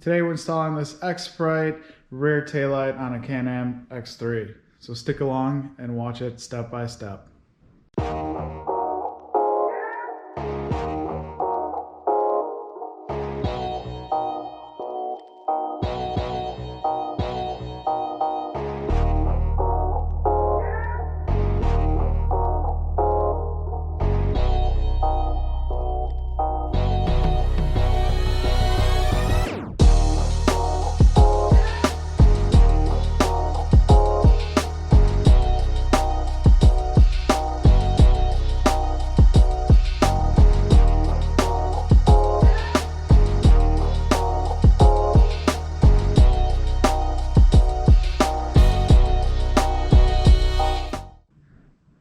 Today we're installing this Xprite rear taillight on a Can-Am X3. So stick along and watch it step by step.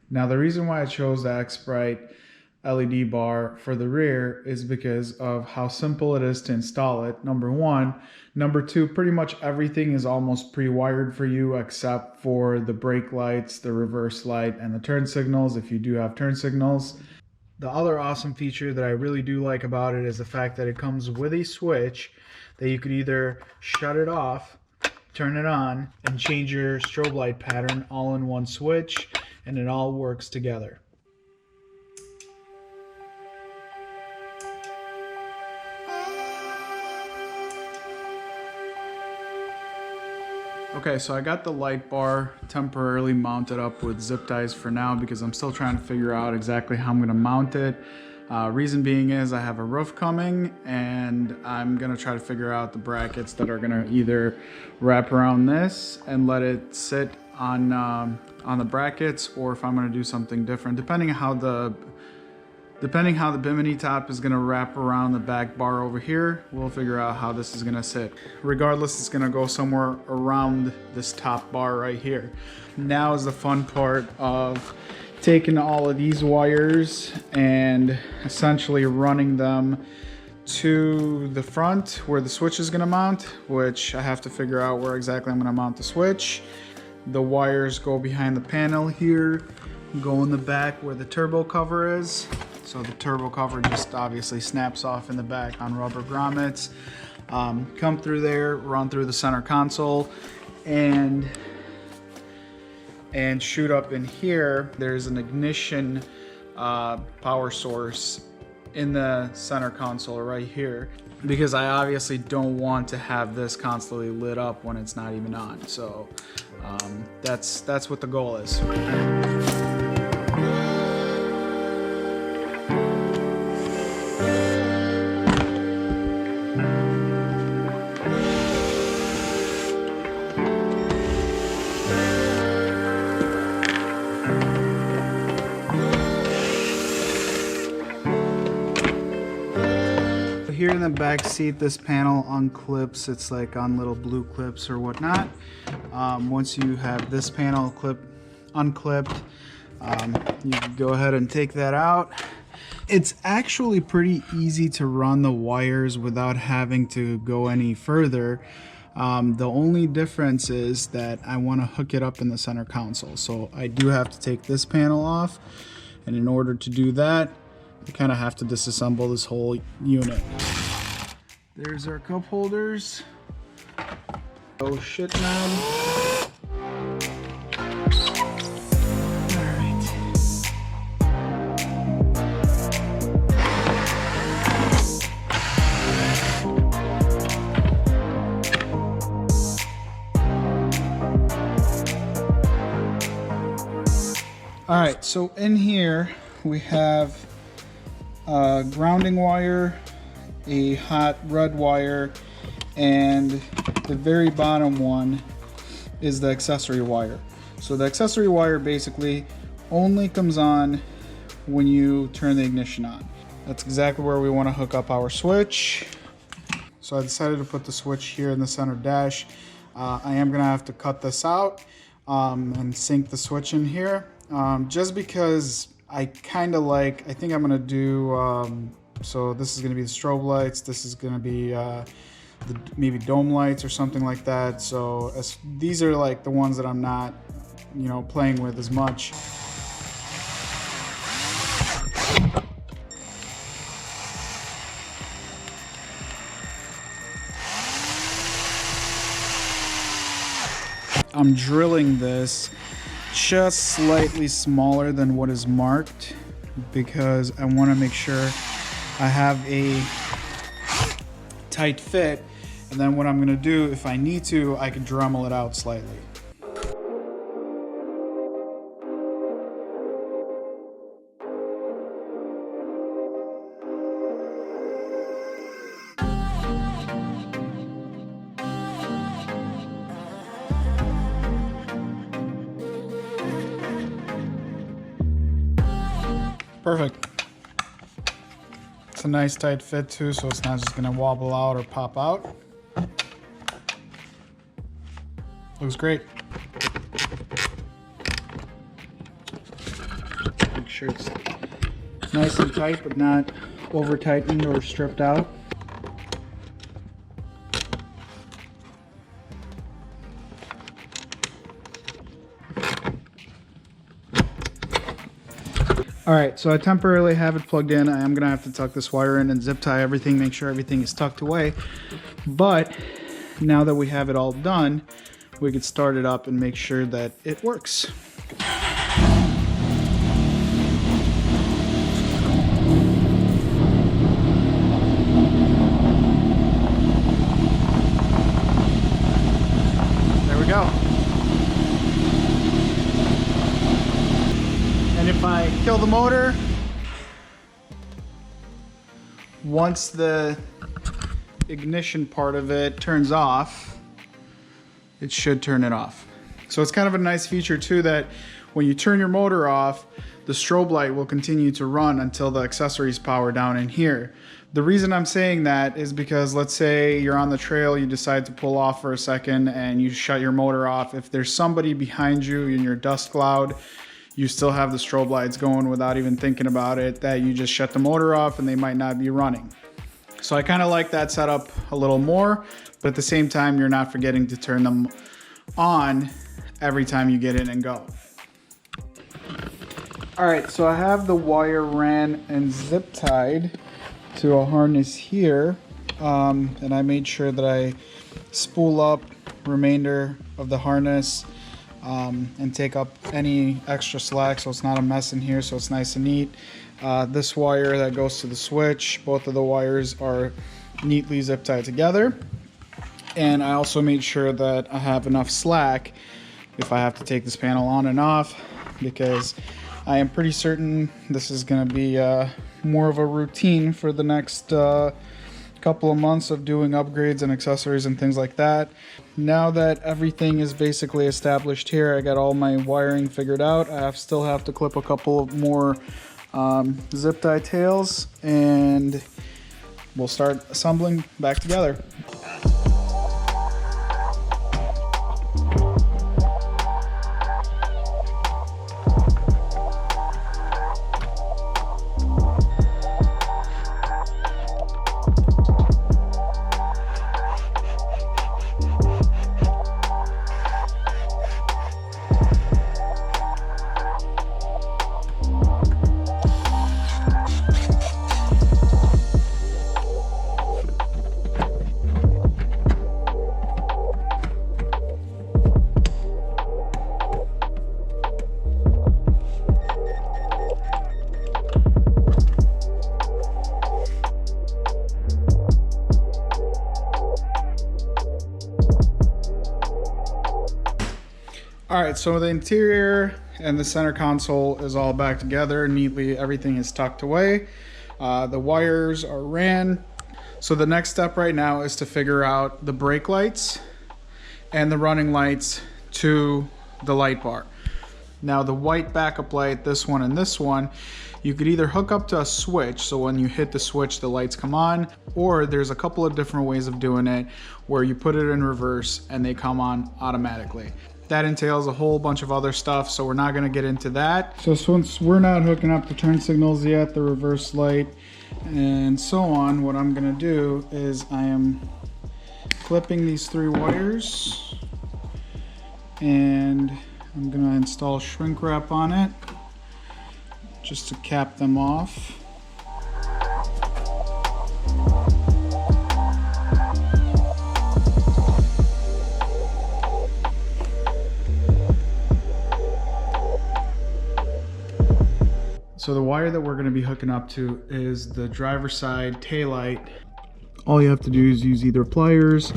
Now the reason why I chose the Xprite LED bar for the rear is because of how simple it is to install it, number one. Number two, pretty much everything is almost pre-wired for you except for the brake lights, the reverse light, and the turn signals if you do have turn signals. The other awesome feature that I really do like about it is the fact that it comes with a switch that you could either shut it off, turn it on, and change your strobe light pattern all in one switch, and it all works together. Okay, so I got the light bar temporarily mounted up with zip ties for now because I'm still trying to figure out exactly how I'm going to mount it. Reason being is I have a roof coming and I'm going to try to figure out the brackets that are going to either wrap around this and let it sit on the brackets, or if I'm going to do something different depending on how the bimini top is going to wrap around the back bar over here. We'll figure out how this is going to sit. Regardless, it's going to go somewhere around this top bar right here. Now is the fun part of taking all of these wires and essentially running them to the front where the switch is going to mount, which I have to figure out where exactly I'm going to mount the switch. The wires go behind the panel here, go in the back where the turbo cover is. So the turbo cover just obviously snaps off in the back on rubber grommets. Come through there, run through the center console, and shoot up in here. There's an ignition power source in the center console right here, because I obviously don't want to have this constantly lit up when it's not even on. So that's what the goal is. Here in the back seat, this panel unclips. It's like on little blue clips or whatnot. Once you have this panel unclipped, you can go ahead and take that out. It's actually pretty easy to run the wires without having to go any further. The only difference is that I want to hook it up in the center console. So I do have to take this panel off, and in order to do that, you kind of have to disassemble this whole unit. There's our cup holders. Oh shit, man. All right, so in here we have a grounding wire, a hot red wire, and the very bottom one is the accessory wire. So the accessory wire basically only comes on when you turn the ignition on. That's exactly where we want to hook up our switch. So I decided to put the switch here in the center dash. I am gonna have to cut this out and sink the switch in here, just because I think I'm gonna do, so this is gonna be the strobe lights, this is gonna be maybe dome lights or something like that. So these are like the ones that I'm not, playing with as much. I'm drilling this just slightly smaller than what is marked because I want to make sure I have a tight fit, and then what I'm going to do, if I need to, I can Dremel it out slightly. Perfect. It's a nice tight fit too, so it's not just gonna wobble out or pop out. Looks great. Make sure it's nice and tight, but not over tightened or stripped out. All right, so I temporarily have it plugged in. I am gonna have to tuck this wire in and zip tie everything, make sure everything is tucked away. But now that we have it all done, we could start it up and make sure that it works. There we go. And if I kill the motor, once the ignition part of it turns off, it should turn it off. So it's kind of a nice feature too, that when you turn your motor off, the strobe light will continue to run until the accessories power down in here. The reason I'm saying that is because let's say you're on the trail, you decide to pull off for a second and you shut your motor off. If there's somebody behind you in your dust cloud, you still have the strobe lights going without even thinking about it, that you just shut the motor off and they might not be running. So I kind of like that setup a little more, but at the same time, you're not forgetting to turn them on every time you get in and go. All right, so I have the wire ran and zip tied to a harness here, and I made sure that I spool up remainder of the harness and take up any extra slack so it's not a mess in here, so it's nice and neat. This wire that goes to the switch, both of the wires are neatly zip tied together. And I also made sure that I have enough slack if I have to take this panel on and off, because I am pretty certain this is going to be more of a routine for the next couple of months of doing upgrades and accessories and things like that. Now that everything is basically established here, I got all my wiring figured out. I still have to clip a couple of more zip tie tails, and we'll start assembling back together. All right, so the interior and the center console is all back together neatly. Everything is tucked away. The wires are ran. So the next step right now is to figure out the brake lights and the running lights to the light bar. Now the white backup light, this one and this one, you could either hook up to a switch, so when you hit the switch the lights come on, or there's a couple of different ways of doing it where you put it in reverse and they come on automatically. That entails a whole bunch of other stuff, so we're not going to get into that. So since we're not hooking up the turn signals yet, the reverse light and so on, what I'm going to do is I am clipping these 3 wires, and I'm going to install shrink wrap on it just to cap them off. So the wire that we're going to be hooking up to is the driver's side taillight. All you have to do is use either pliers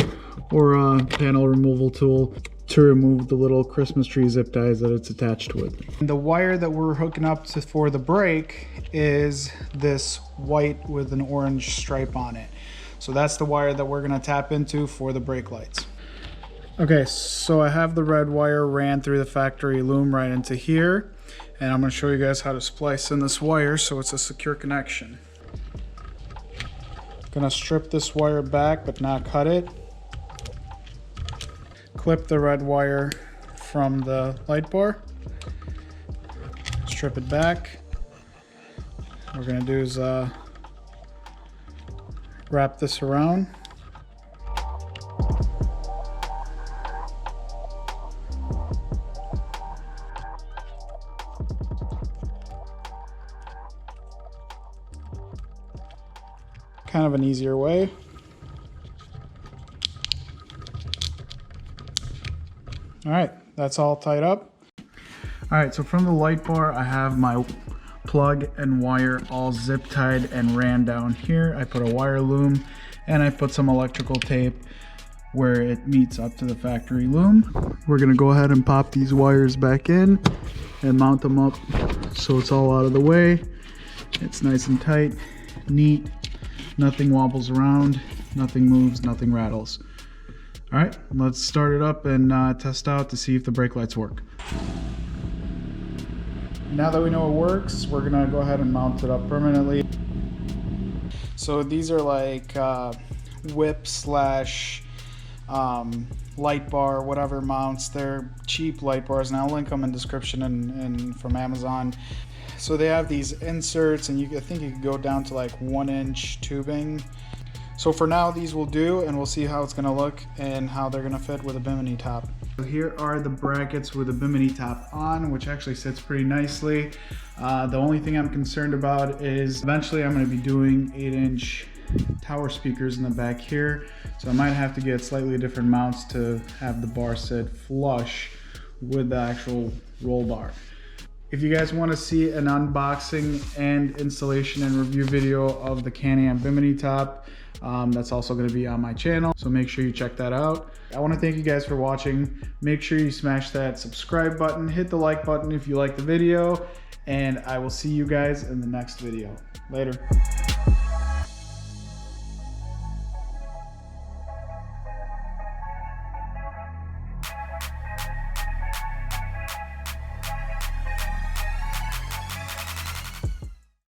or a panel removal tool to remove the little Christmas tree zip ties that it's attached with. And the wire that we're hooking up to for the brake is this white with an orange stripe on it. So that's the wire that we're going to tap into for the brake lights. Okay, so I have the red wire ran through the factory loom right into here, and I'm going to show you guys how to splice in this wire so it's a secure connection. Gonna strip this wire back but not cut it. Clip the red wire from the light bar. Strip it back. What we're gonna do is wrap this around. Kind of an easier way. All right, that's all tied up. All right, so from the light bar, I have my plug and wire all zip tied and ran down here. I put a wire loom and I put some electrical tape where it meets up to the factory loom. We're gonna go ahead and pop these wires back in and mount them up so it's all out of the way. It's nice and tight, neat. Nothing wobbles around, nothing moves, nothing rattles. All right, let's start it up and test out to see if the brake lights work. Now that we know it works, we're gonna go ahead and mount it up permanently. So these are like whip slash light bar, whatever mounts. They're cheap light bars, and I'll link them in description and from Amazon. So they have these inserts, and I think you can go down to like 1-inch tubing. So for now, these will do, and we'll see how it's gonna look and how they're gonna fit with a bimini top. So here are the brackets with a bimini top on, which actually sits pretty nicely. The only thing I'm concerned about is eventually I'm gonna be doing 8-inch tower speakers in the back here. So I might have to get slightly different mounts to have the bar sit flush with the actual roll bar. If you guys want to see an unboxing and installation and review video of the Can-Am Bimini top, that's also going to be on my channel, so make sure you check that out. I want to thank you guys for watching. Make sure you smash that subscribe button, hit the like button if you like the video, and I will see you guys in the next video. Later.